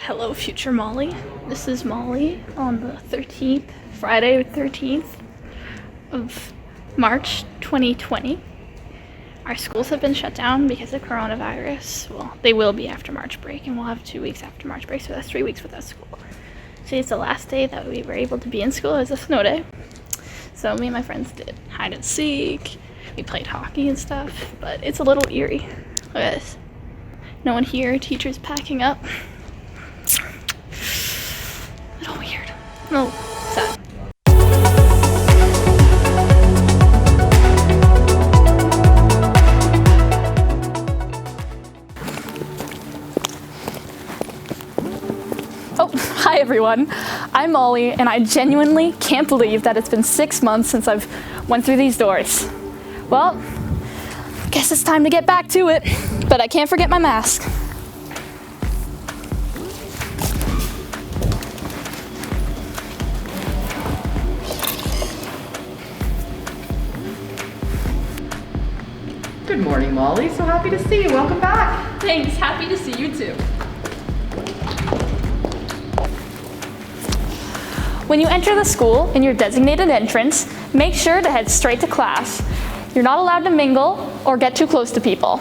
Hello, future Molly. This is Molly on the 13th, Friday 13th of March 2020. Our schools have been shut down because of coronavirus. Well, they will be after March break, and we'll have 2 weeks after March break, so that's 3 weeks without school. Today's the last day that we were able to be in school. It's a snow day. So me and my friends did hide and seek. We played hockey and stuff, but it's a little eerie. Look at this. No one here, teachers packing up. A little weird. No, sad. Oh, hi everyone. I'm Molly, and I genuinely can't believe that it's been 6 months since I've went through these doors. Well, guess it's time to get back to it, but I can't forget my mask. Good morning, Molly. So happy to see you. Welcome back. Thanks, happy to see you too. When you enter the school in your designated entrance, make sure to head straight to class. You're not allowed to mingle or get too close to people.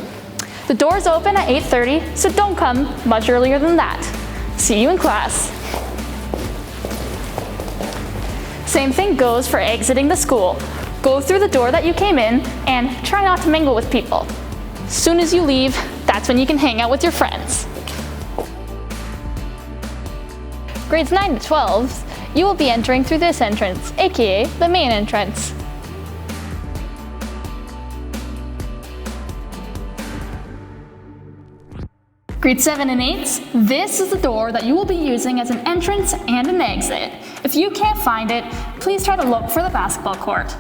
The doors open at 8:30, so don't come much earlier than that. See you in class. Same thing goes for exiting the school. Go through the door that you came in and try not to mingle with people. As soon as you leave, that's when you can hang out with your friends. Grades 9 to 12, you will be entering through this entrance, aka the main entrance. Grade 7 and 8, this is the door that you will be using as an entrance and an exit. If you can't find it, please try to look for the basketball court.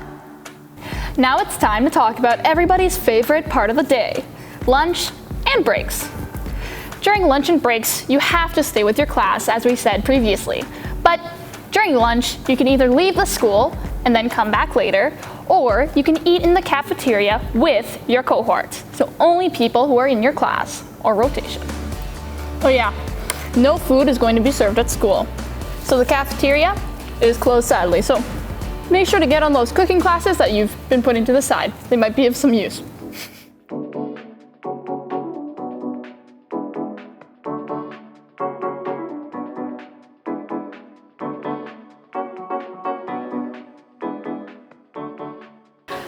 Now it's time to talk about everybody's favorite part of the day, lunch and breaks. During lunch and breaks, you have to stay with your class, as we said previously. But during lunch, you can either leave the school and then come back later, or you can eat in the cafeteria with your cohort. So only people who are in your class or rotation. Oh yeah, no food is going to be served at school. So the cafeteria is closed sadly. So make sure to get on those cooking classes that you've been putting to the side. They might be of some use.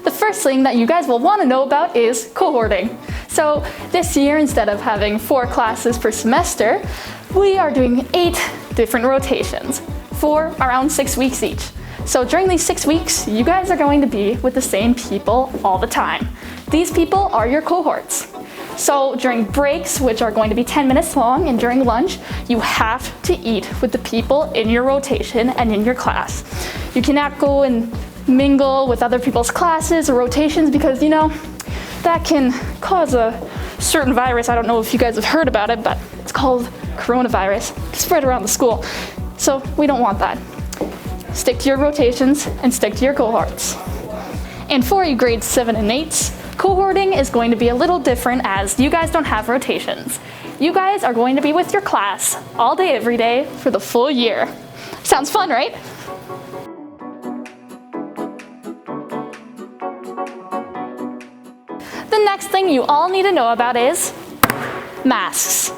The first thing that you guys will want to know about is cohorting. So this year, instead of having 4 classes per semester, we are doing 8 different rotations for around 6 weeks each. So during these 6 weeks, you guys are going to be with the same people all the time. These people are your cohorts. So during breaks, which are going to be 10 minutes long, and during lunch, you have to eat with the people in your rotation and in your class. You cannot go and mingle with other people's classes or rotations because, you know, that can cause a certain virus. I don't know if you guys have heard about it, but it's called coronavirus. It's spread around the school. So we don't want that. Stick to your rotations and stick to your cohorts. And for you grades 7 and 8, cohorting is going to be a little different as you guys don't have rotations. You guys are going to be with your class all day, every day for the full year. Sounds fun, right? The next thing you all need to know about is masks.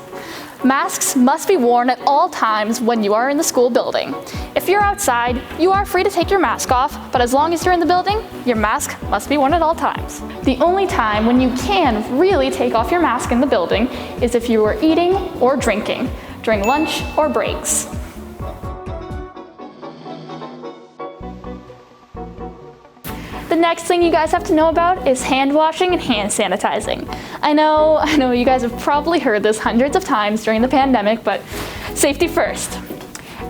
Masks must be worn at all times when you are in the school building. If you're outside, you are free to take your mask off, but as long as you're in the building, your mask must be worn at all times. The only time when you can really take off your mask in the building is if you are eating or drinking during lunch or breaks. The next thing you guys have to know about is hand washing and hand sanitizing. I know you guys have probably heard this hundreds of times during the pandemic, but safety first.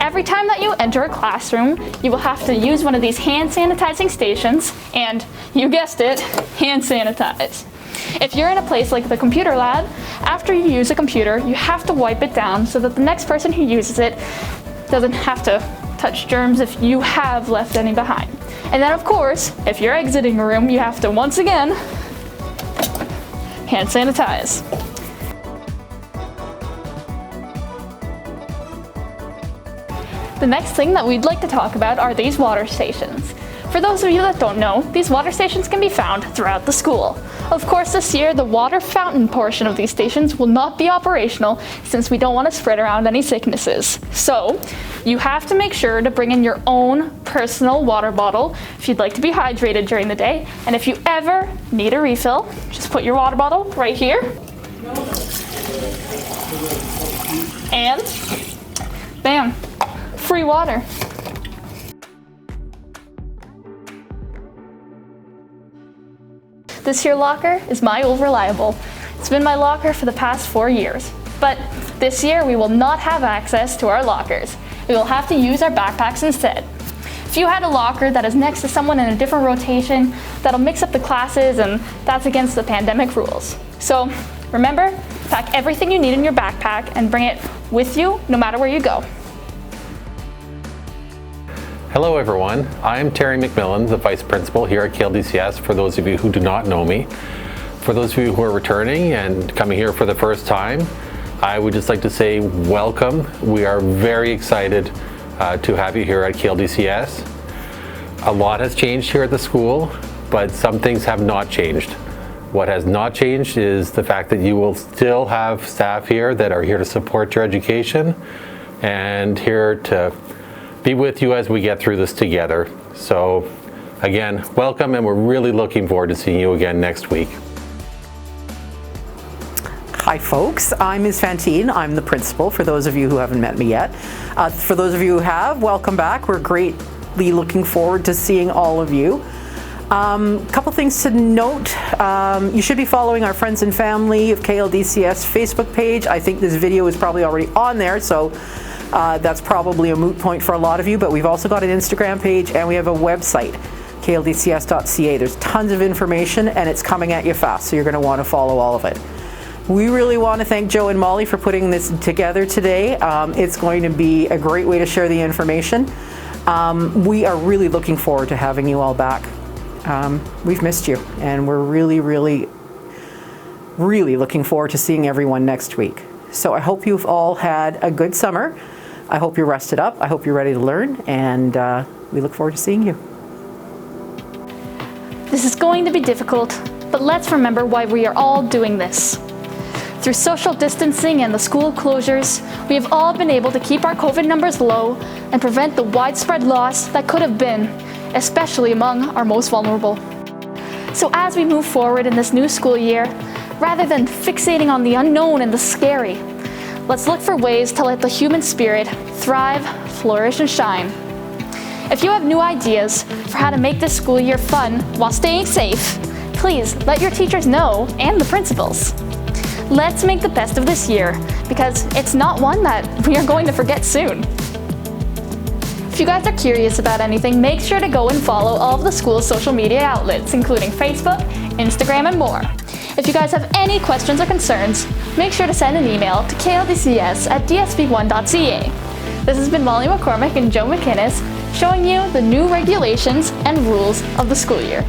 Every time that you enter a classroom, you will have to use one of these hand sanitizing stations and, you guessed it, hand sanitize. If you're in a place like the computer lab, after you use a computer, you have to wipe it down so that the next person who uses it doesn't have to touch germs if you have left any behind. And then of course, if you're exiting a room, you have to once again hand sanitize. The next thing that we'd like to talk about are these water stations. For those of you that don't know, these water stations can be found throughout the school. Of course, this year, the water fountain portion of these stations will not be operational since we don't want to spread around any sicknesses. So, you have to make sure to bring in your own personal water bottle if you'd like to be hydrated during the day. And if you ever need a refill, just put your water bottle right here. And bam, free water. This here locker is my old reliable. It's been my locker for the past 4 years. But this year we will not have access to our lockers. We will have to use our backpacks instead. If you had a locker that is next to someone in a different rotation, that'll mix up the classes, and that's against the pandemic rules. So remember, pack everything you need in your backpack and bring it with you no matter where you go. Hello everyone, I'm Terry McMillan, the Vice Principal here at KLDCS, for those of you who do not know me. For those of you who are returning and coming here for the first time, I would just like to say welcome. We are very excited to have you here at KLDCS. A lot has changed here at the school, but some things have not changed. What has not changed is the fact that you will still have staff here that are here to support your education and here to be with you as we get through this together. So again, welcome, and we're really looking forward to seeing you again next week. Hi folks, I'm Ms. Fantine. I'm the principal, for those of you who haven't met me yet. For those of you who have, welcome back. We're greatly looking forward to seeing all of you. Couple things to note. You should be following our Friends and Family of KLDCS Facebook page. I think this video is probably already on there, so that's probably a moot point for a lot of you, but we've also got an Instagram page and we have a website, kldcs.ca. There's tons of information and it's coming at you fast, so you're going to want to follow all of it. We really want to thank Joe and Molly for putting this together today. It's going to be a great way to share the information. We are really looking forward to having you all back. We've missed you, and we're really looking forward to seeing everyone next week. So I hope you've all had a good summer. I hope you're rested up. I hope you're ready to learn, and we look forward to seeing you. This is going to be difficult, but let's remember why we are all doing this. Through social distancing and the school closures, we have all been able to keep our COVID numbers low and prevent the widespread loss that could have been, especially among our most vulnerable. So as we move forward in this new school year, rather than fixating on the unknown and the scary, let's look for ways to let the human spirit thrive, flourish, and shine. If you have new ideas for how to make this school year fun while staying safe, please let your teachers know and the principals. Let's make the best of this year, because it's not one that we are going to forget soon. If you guys are curious about anything, make sure to go and follow all of the school's social media outlets, including Facebook, Instagram, and more. If you guys have any questions or concerns, make sure to send an email to kldcs@dsp1.ca. This has been Molly McCormick and Joe McInnes showing you the new regulations and rules of the school year.